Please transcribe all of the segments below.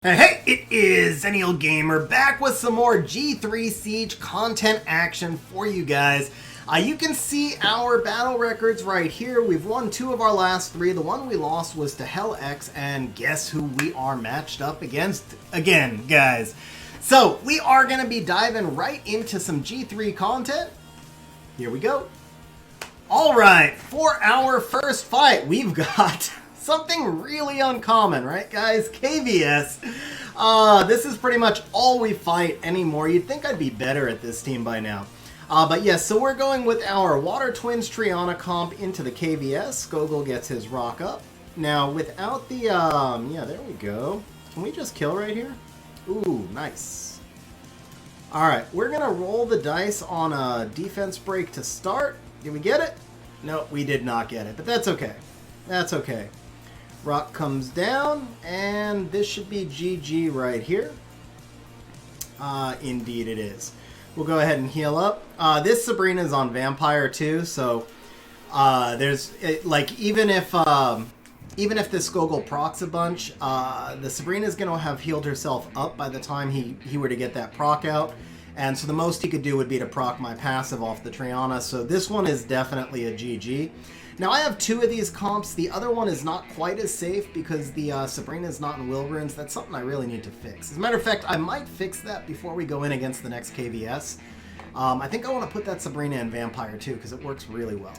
Hey, it is Xennial Gamer back with some more G3 Siege content action for you guys. You can see our battle records right here. We've won 2 of our last 3. The one we lost was to xHELLx, and guess who we are matched up against again, guys. So, we are going to be diving right into some G3 content. Here we go. Alright, for our first fight, we've got something really uncommon, right guys? KVS. This is pretty much all we fight anymore. You'd think I'd be better at this team by now. But yes, so we're going with our Water Twins Triana comp into the KVS. Skogul gets his rock up. Now, without the, yeah, there we go. Can we just kill right here? Ooh, nice. Alright, we're gonna roll the dice on a defense break to start. Did we get it? No, we did not get it, but that's okay. That's okay. Rock comes down, and this should be GG right here. Indeed it is. We'll go ahead and heal up. This Sabrina is on Vampire too, so there's like even if this Skogul procs a bunch, the Sabrina is gonna have healed herself up by the time he were to get that proc out, and so the most he could do would be to proc my passive off the Triana. So this one is definitely a GG. Now, I have 2 of these comps. The other one is not quite as safe because the Sabrina is not in Will Runes. That's something I really need to fix. As a matter of fact, I might fix that before we go in against the next KVS. I think I want to put that Sabrina in Vampire too because it works really well.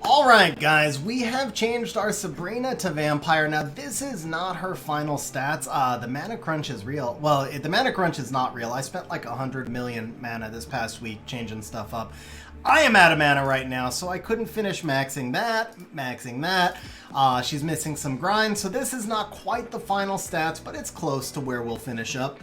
Alright guys, we have changed our Sabrina to Vampire. Now this is not her final stats. The mana crunch is real. Well, the mana crunch is not real. I spent like 100 million mana this past week changing stuff up. I am out of mana right now, so I couldn't finish maxing that. She's missing some grind, so this is not quite the final stats, but it's close to where we'll finish up.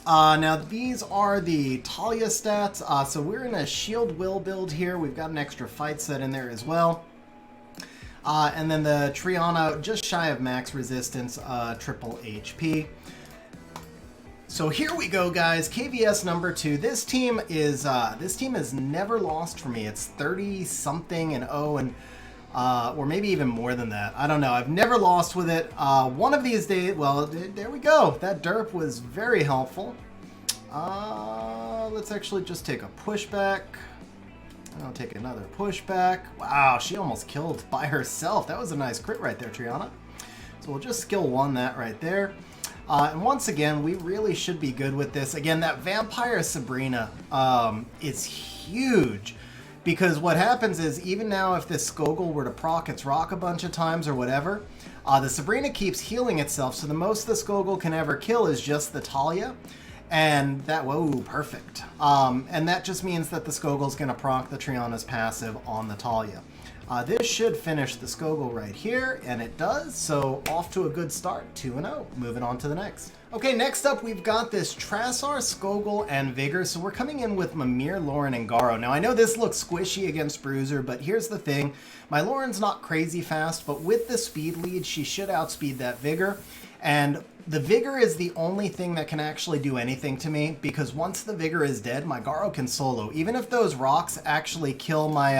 Now these are the Talia stats, so we're in a Shield Will build here. We've got an extra fight set in there as well. And then the Triana, just shy of max resistance, triple HP. So here we go, guys. KVS number 2. This team has never lost for me. It's 30-something and 0 and or maybe even more than that. I don't know. I've never lost with it. One of these days, well, there we go. That derp was very helpful. Let's actually just take a pushback. I'll take another pushback. Wow, she almost killed by herself. That was a nice crit right there, Triana. So we'll just skill 1 that right there. And once again, we really should be good with this. Again, that Vampire Sabrina is huge. Because what happens is, even now if this Skogul were to proc its rock a bunch of times or whatever, the Sabrina keeps healing itself, so the most the Skogul can ever kill is just the Talia. And that, whoa, perfect. And that just means that the Skogul's going to proc the Triana's passive on the Talia. This should finish the Skogul right here, and it does, so off to a good start, 2-0. Moving on to the next. Okay, next up we've got this Trasar, Skogul, and Vigor, so we're coming in with Mimirr, Loren, and Garo. Now, I know this looks squishy against Bruiser, but here's the thing. My Loren's not crazy fast, but with the speed lead, she should outspeed that Vigor, and the Vigor is the only thing that can actually do anything to me, because once the Vigor is dead, my Garo can solo. Even if those rocks actually kill my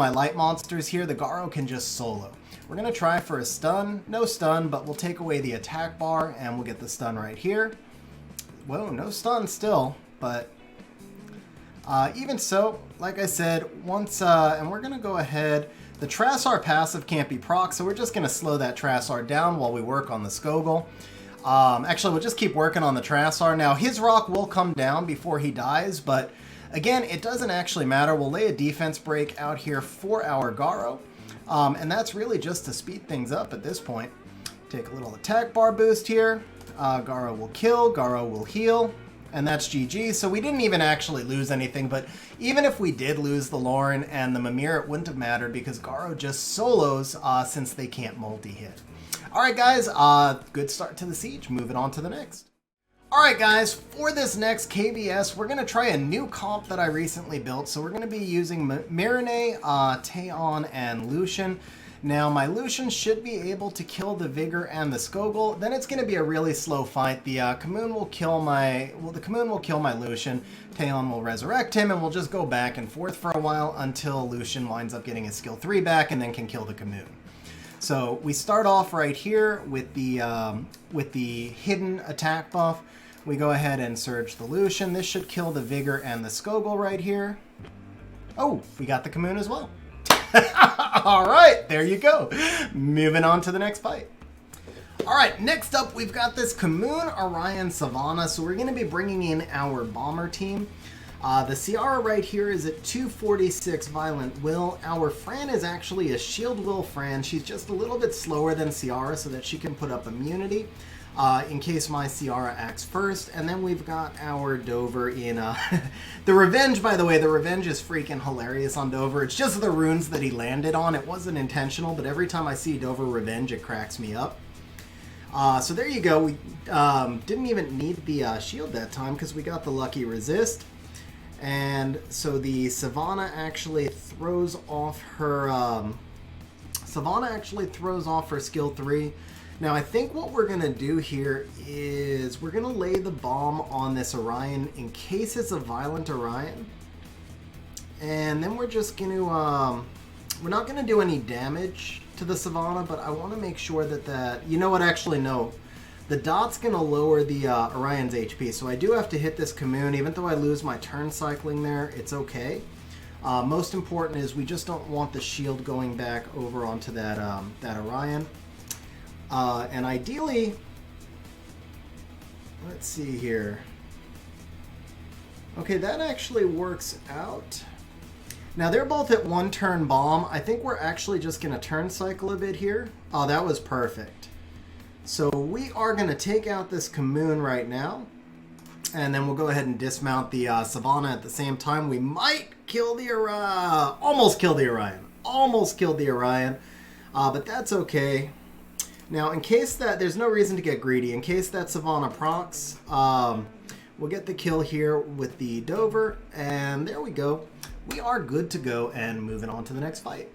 light monsters here, the Garo can just solo. We're going to try for a stun. No stun, but we'll take away the attack bar, and we'll get the stun right here. Whoa, no stun still, but even so, like I said, once, and we're going to go ahead. The Trasar passive can't be proc, so we're just going to slow that Trasar down while we work on the Skogul. Actually, we'll just keep working on the Trasar. Now, his rock will come down before he dies, but again, it doesn't actually matter. We'll lay a defense break out here for our Garo. And that's really just to speed things up at this point. Take a little attack bar boost here. Garo will kill, Garo will heal, and that's GG. So we didn't even actually lose anything, but even if we did lose the Loren and the Mimirr, it wouldn't have mattered because Garo just solos since they can't multi-hit. Alright guys, good start to the siege. Moving on to the next. Alright guys, for this next KVS, we're going to try a new comp that I recently built. So we're going to be using Mirinae, Teon, and Lushen. Now my Lushen should be able to kill the Vigor and the Skogul. Then it's going to be a really slow fight. The Khmun will kill my Lushen. Teon will resurrect him, and we'll just go back and forth for a while until Lushen winds up getting his skill 3 back and then can kill the Khmun. So we start off right here with the hidden attack buff. We go ahead and surge the Lushen. This should kill the Vigor and the Skogul right here. Oh, we got the Khmun as well. All right, there you go. Moving on to the next fight. All right, next up, we've got this Khmun, Orion, Savannah. So we're going to be bringing in our bomber team. The Seara right here is at 246 Violent Will. Our Fran is actually a Shield Will Fran. She's just a little bit slower than Seara so that she can put up immunity in case my Seara acts first. And then we've got our Dover in... the Revenge, by the way, the Revenge is freaking hilarious on Dover. It's just the runes that he landed on. It wasn't intentional, but every time I see Dover Revenge, it cracks me up. So there you go. We didn't even need the shield that time because we got the lucky resist. And so the Savannah actually throws off her skill 3. Now I think what we're gonna do here is we're gonna lay the bomb on this Orion in case it's a violent Orion. And then we're just gonna we're not gonna do any damage to the Savannah, but I want to make sure that you know what, actually no. The dot's going to lower the Orion's HP, so I do have to hit this Khmun. Even though I lose my turn cycling there, it's okay. Most important is we just don't want the shield going back over onto that Orion. And ideally, let's see here. Okay, that actually works out. Now they're both at 1 turn bomb. I think we're actually just going to turn cycle a bit here. Oh, that was perfect. So we are going to take out this Khmun right now, and then we'll go ahead and dismount the Savannah at the same time. We might kill the Orion. Almost killed the Orion. Almost killed the Orion, but that's okay. Now, in case that, there's no reason to get greedy. In case that Savannah procs, we'll get the kill here with the Dover, and there we go. We are good to go and moving on to the next fight.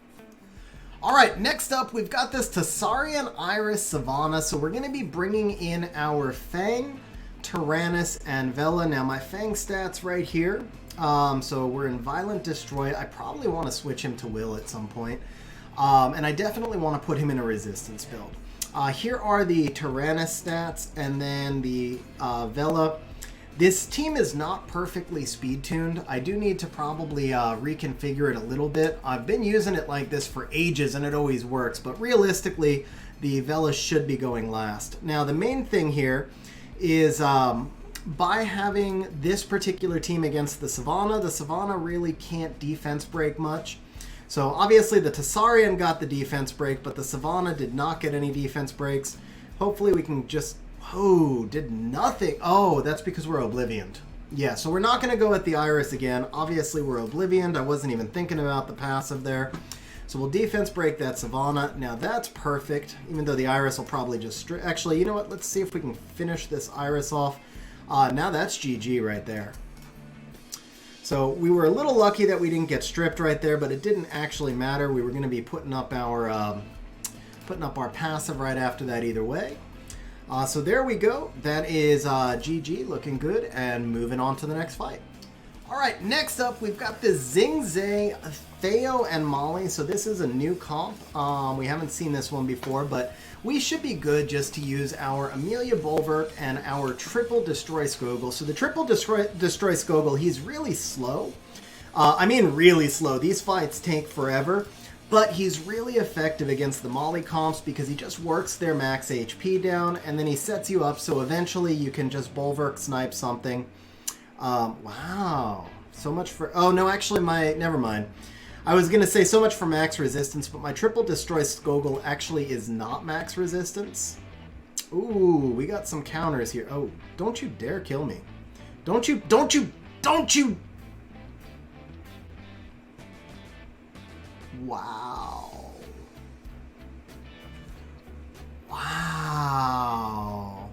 All right, next up, we've got this Tesarion, Iris, Savannah. So we're going to be bringing in our Feng, Taranys, and Vela. Now, my Feng stats right here. So we're in Violent Destroy. I probably want to switch him to Will at some point. And I definitely want to put him in a Resistance build. Here are the Taranys stats, and then the Vela. This team is not perfectly speed-tuned. I do need to probably reconfigure it a little bit. I've been using it like this for ages and it always works, but realistically, the Vela should be going last. Now, the main thing here is by having this particular team against the Savannah really can't defense break much. So obviously the Tesarion got the defense break, but the Savannah did not get any defense breaks. Hopefully we can just... Oh, did nothing. Oh, that's because we're Oblivioned. Yeah, so we're not going to go at the Iris again. Obviously, we're Oblivioned. I wasn't even thinking about the passive there. So we'll defense break that Savannah. Now, that's perfect, even though the Iris will probably just... Actually, you know what? Let's see if we can finish this Iris off. Now that's GG right there. So we were a little lucky that we didn't get stripped right there, but it didn't actually matter. We were going to be putting up our passive right after that either way. So there we go. That is GG, looking good, and moving on to the next fight. All right, next up, we've got the Xing, Theo, and Molly. So this is a new comp. We haven't seen this one before, but we should be good just to use our Amelia, Bolverk, and our Triple Destroy Skogul. So the Triple Destroy Skogul, he's really slow. I mean really slow. These fights take forever. But he's really effective against the Molly comps because he just works their max HP down, and then he sets you up so eventually you can just Bolverk snipe something. Wow. So much for... Oh, no, actually, never mind. I was going to say so much for max resistance, but my Triple Destroy Skogul actually is not max resistance. Ooh, we got some counters here. Oh, don't you dare kill me. Don't you... Wow. Wow.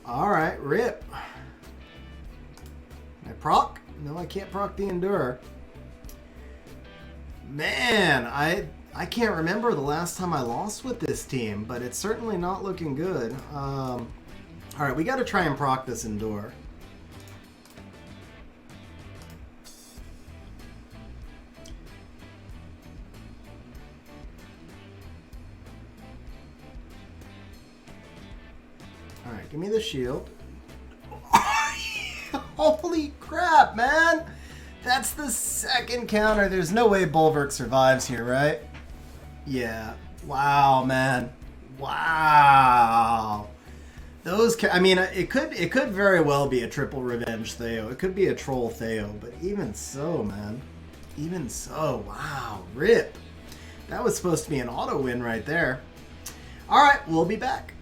Alright, rip. Can I proc? No, I can't proc the Endure. Man, I can't remember the last time I lost with this team, but it's certainly not looking good. Alright, we gotta try and proc this Endure. Alright, give me the shield. Holy crap, man! That's the second counter. There's no way Bolverk survives here, right? Yeah. Wow, man. Wow. Those, I mean, it could very well be a triple revenge Theo. It could be a troll Theo, but even so, man. Even so, wow, rip. That was supposed to be an auto win right there. All right, we'll be back.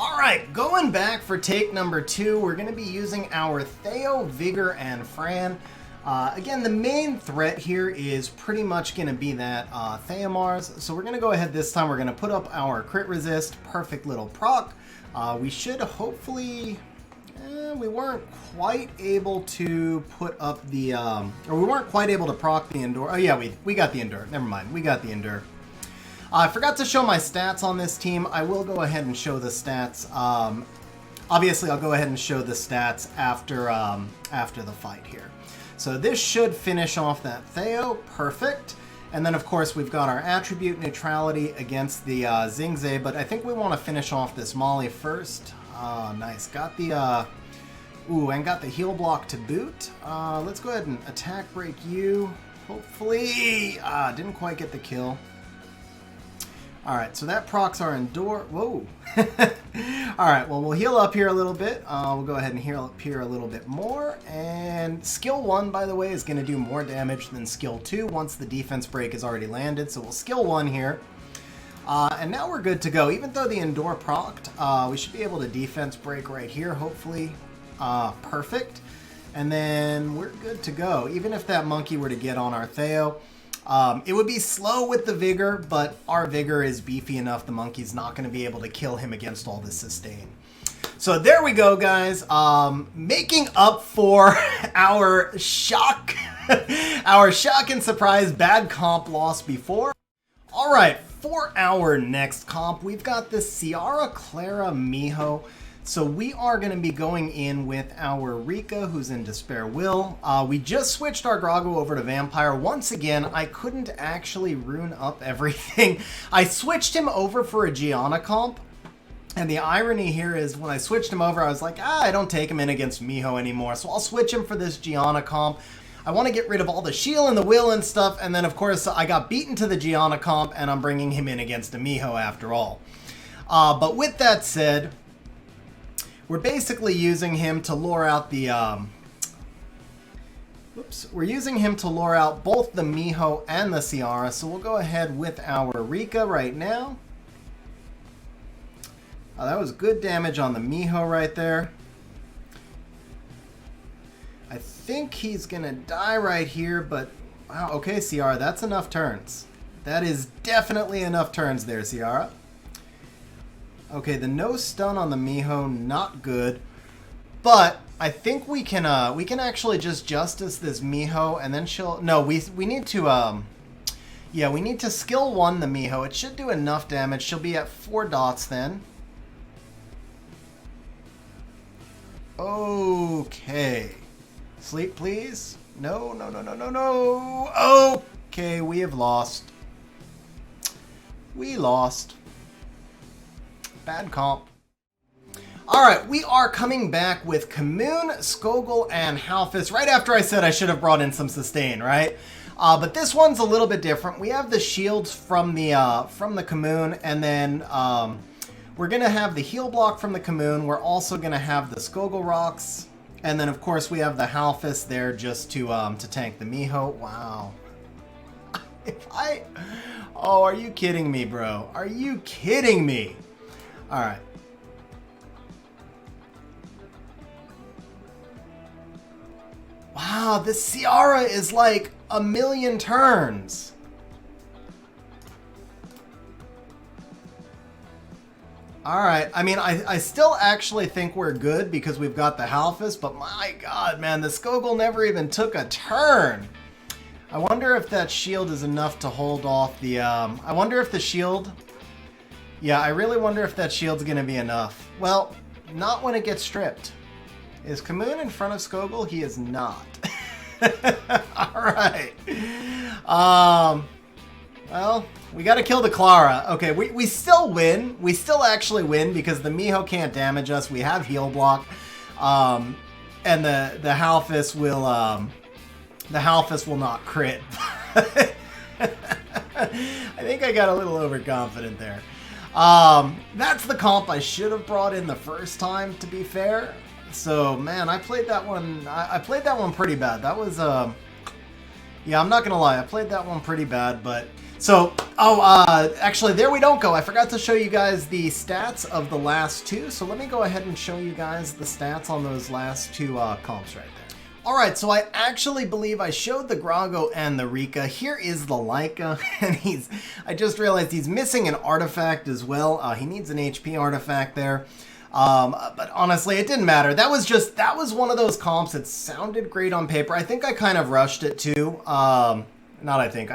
All right, going back for take number 2, we're going to be using our Theo, Vigor, and Fran. Again, the main threat here is pretty much going to be that Theomars. So we're going to go ahead this time. We're going to put up our crit resist, perfect little proc. We should hopefully... we weren't quite able to put up the... or we weren't quite able to proc the Endure. Oh yeah, we got the Endure. Never mind, we got the Endure. I forgot to show my stats on this team. I will go ahead and show the stats. Obviously, I'll go ahead and show the stats after the fight here. So this should finish off that Theo. Perfect. And then, of course, we've got our attribute neutrality against the Xing, but I think we want to finish off this Molly first. Nice. Got the... ooh, and got the heal block to boot. Let's go ahead and attack break you. Hopefully... didn't quite get the kill. Alright, so that procs our Endure. Whoa! Alright, well, we'll heal up here a little bit. We'll go ahead and heal up here a little bit more. And skill 1, by the way, is going to do more damage than skill 2 once the defense break is already landed. So we'll skill 1 here. And now we're good to go. Even though the Endure procced, we should be able to defense break right here, hopefully. Perfect. And then we're good to go. Even if that monkey were to get on our Theo... it would be slow with the Vigor, but our Vigor is beefy enough. The monkey's not going to be able to kill him against all this sustain. So there we go, guys. Making up for our shock, our shock and surprise bad comp loss before. All right, for our next comp, we've got the Seara, Clara, Miho. So we are going to be going in with our Rica, who's in Despair Will. We just switched our Groggo over to Vampire. Once again, I couldn't actually rune up everything. I switched him over for a Gianna comp. And the irony here is when I switched him over, I was like, I don't take him in against Miho anymore. So I'll switch him for this Gianna comp. I want to get rid of all the shield and the will and stuff. And then, of course, I got beaten to the Gianna comp, and I'm bringing him in against a Miho after all. But with that said... we're basically using him to lure out the, we're using him to lure out both the Miho and the Seara, so we'll go ahead with our Rica right now. That was good damage on the Miho right there. I think he's gonna die right here, but, wow, okay, Seara, that's enough turns. That is definitely enough turns there, Seara. Okay, the no stun on the Miho, not good. But I think we can actually just justice this Miho, and then she'll... no, we need to yeah, we need to skill 1 the Miho. It should do enough damage. She'll be at 4 dots then. Okay. Sleep, please. No, no, no, no, no, no. Okay, we have lost. We lost. Bad comp. Alright, we are coming back with Khmun, Skogul, and Halphas. Right after I said I should have brought in some sustain, right? But this one's a little bit different. We have the shields from the Khmun, and then we're going to have the heal block from the Khmun. We're also going to have the Skogul rocks. And then, of course, we have the Halphas there just to tank the Miho. Wow. Oh, are you kidding me, bro? Are you kidding me? All right. Wow, this Seara is like a million turns. All right. I mean, I still actually think we're good because we've got the Halphas, but my God, man, the Skogul never even took a turn. I wonder if that shield is enough to hold off the... I wonder if the shield... yeah, I really wonder if that shield's going to be enough. Well, not when it gets stripped. Is Khmun in front of Skogul? He is not. Alright. Well, we gotta kill the Clara. Okay, we still win. We still actually win because the Miho can't damage us. We have heal block. And the Halphas will not crit. I think I got a little overconfident there. That's the comp I should have brought in the first time, to be fair. So, man, I played that one. I played that one pretty bad. That was yeah, I'm not gonna lie. I played that one pretty bad, but so actually, there we don't go. I forgot to show you guys the stats of the last two. So let me go ahead and show you guys the stats on those last two comps right there. Alright, so I actually believe I showed the Groggo and the Rica. Here is the Laika, and I just realized he's missing an artifact as well. He needs an HP artifact there. But honestly, it didn't matter. That was one of those comps that sounded great on paper. I think I kind of rushed it too. I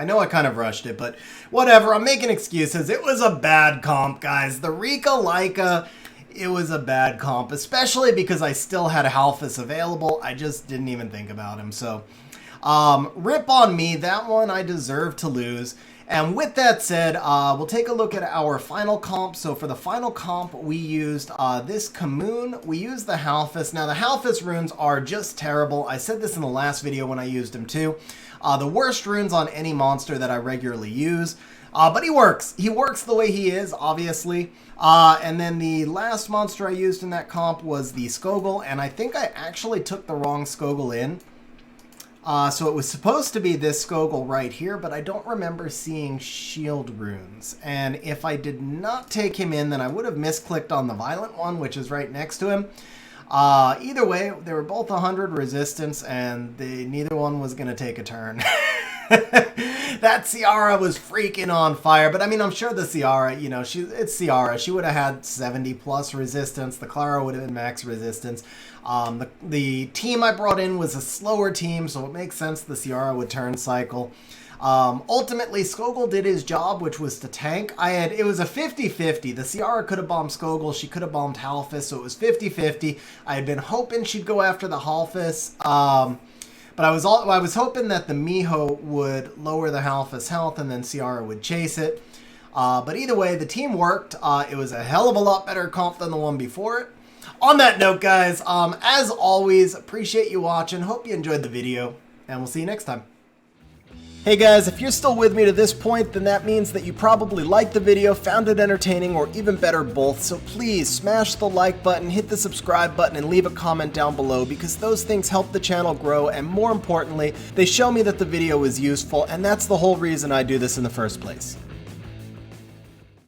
know I kind of rushed it, but whatever. I'm making excuses. It was a bad comp, guys. The Rica Laika, it was a bad comp, especially because I still had a Halphas available. I just didn't even think about him. So, rip on me. That one I deserve to lose. And with that said, we'll take a look at our final comp. So for the final comp, we used this Khmun. We used the Halphas. Now, the Halphas runes are just terrible. I said this in the last video when I used him too. The worst runes on any monster that I regularly use. But he works. He works the way he is, obviously. And then the last monster I used in that comp was the Skogul, and I think I actually took the wrong Skogul in. So it was supposed to be this Skogul right here, but I don't remember seeing shield runes. And if I did not take him in, then I would have misclicked on the Violent one, which is right next to him. Either way, they were both 100 resistance, and neither one was going to take a turn. That Seara was freaking on fire, but I mean, I'm sure the Seara, you know, it's Seara. She would have had 70 plus resistance. The Clara would have been max resistance. The team I brought in was a slower team, so it makes sense the Seara would turn cycle. Ultimately, Skogul did his job, which was to tank. It was a 50-50. The Seara could have bombed Skogul. She could have bombed Halphas, so it was 50-50. I had been hoping she'd go after the Halphas. But I was hoping that the Miho would lower the Halphas health and then Seara would chase it. But either way, the team worked. It was a hell of a lot better comp than the one before it. On that note, guys, as always, appreciate you watching. Hope you enjoyed the video, and we'll see you next time. Hey guys, if you're still with me to this point, then that means that you probably liked the video, found it entertaining, or even better, both. So please smash the like button, hit the subscribe button, and leave a comment down below, because those things help the channel grow, and more importantly, they show me that the video is useful, and that's the whole reason I do this in the first place.